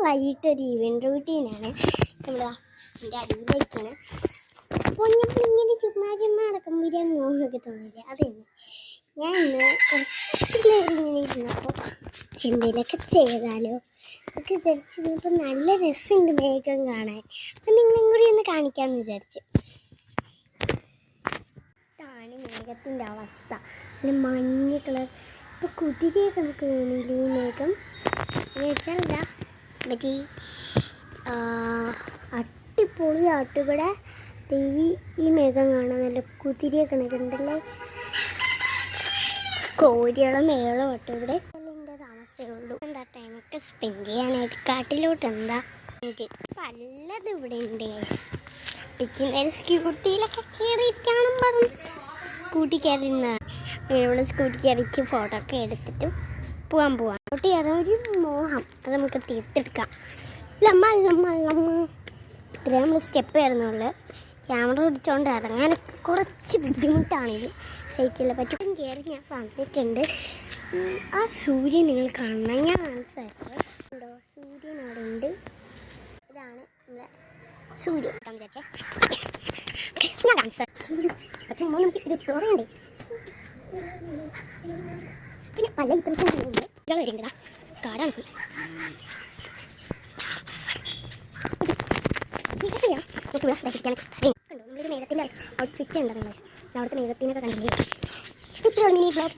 വൈകിട്ട് ഒരു ഈവൻറ്റ് റൂട്ടീനാണ്. നമ്മൾ എൻ്റെ അടിയിലേക്കാണ്. പൊന്നിങ്ങനെ ചുമ്മാ നടക്കുമ്പോൾ മോഹമൊക്കെ തോന്നില്ല. അത് തന്നെ ഞാൻ ഇന്ന് കുറച്ച് നേരം ഇങ്ങനെ ഇരുന്നപ്പോൾ എന്തെങ്കിലുമൊക്കെ ചെയ്താലോ ഒക്കെ ധരിച്ചിരുന്നപ്പോൾ നല്ല രസമുണ്ട് മേഘം കാണാൻ. അപ്പം നിങ്ങളും കൂടി ഒന്ന് കാണിക്കാമെന്ന് വിചാരിച്ചു. ഇതാണ് മേഘത്തിൻ്റെ അവസ്ഥ. പിന്നെ മഞ്ഞ കളർ ഇപ്പോൾ കുതിരയെ കണക്ക് തോന്നിയില്ല ഈ മേഘം. എന്ന് വെച്ചാൽ എന്താ പറ്റി അടിപൊളിയാട്ട്. ഇവിടെ ഈ മേഘം കാണാൻ നല്ല കുതിരയെ കണക്കുണ്ടല്ലേ. കോഴികളും മേളും ഒട്ടും ഇവിടെ എൻ്റെ താമസമേ ഉള്ളൂ. എന്താ ടൈമൊക്കെ സ്പെൻഡ് ചെയ്യാനായിട്ട് കാട്ടിലോട്ട് എന്താ പലതും ഇവിടെ ഉണ്ട്. പിച്ചിൻ്റെ സ്കൂട്ടിയിലൊക്കെ കയറിയിട്ടാണെന്ന് പറഞ്ഞു സ്കൂട്ടി കയറിയിരുന്ന ഇവിടെ സ്കൂട്ടി കയറിച്ച് ഫോട്ടോ ഒക്കെ എടുത്തിട്ട് പോവാൻ സ്കൂട്ടി കയറാൻ ഒരു മോഹം. അത് നമുക്ക് തീർത്തെടുക്കാം. ഇത്രയും നമ്മൾ സ്റ്റെപ്പ് കയറുന്നുള്ളു. ക്യാമറ പിടിച്ചുകൊണ്ട് ഇറങ്ങാനൊക്കെ കുറച്ച് ബുദ്ധിമുട്ടാണിത്. സൈറ്റിലെ പറ്റും കയറി ഞാൻ വന്നിട്ടുണ്ട്. ആ സൂര്യൻ നിങ്ങൾ കാണണം. ഞാൻ കാണിച്ചായിരുന്നു ഉണ്ടോ സൂര്യൻ അവിടെ ഉണ്ട്. ഇതാണ് നമ്മുടെ സൂര്യൻ. പക്ഷെ നമുക്ക് ഇത് എക്സ്പ്ലോർ ചെയ്യണ്ടേ. പിന്നെ പല ഐറ്റംസ് ഉണ്ട്. ഇയാൾ വരുന്നതാ കാടാണ്. നമ്മളൊരു മേഘത്തിൻ്റെ ഔട്ട്ഫിറ്റ് ഉണ്ടെന്നുള്ളത്. അവിടുത്തെ മേഘത്തിനൊക്കെ കണ്ടില്ലേ. Mini blog.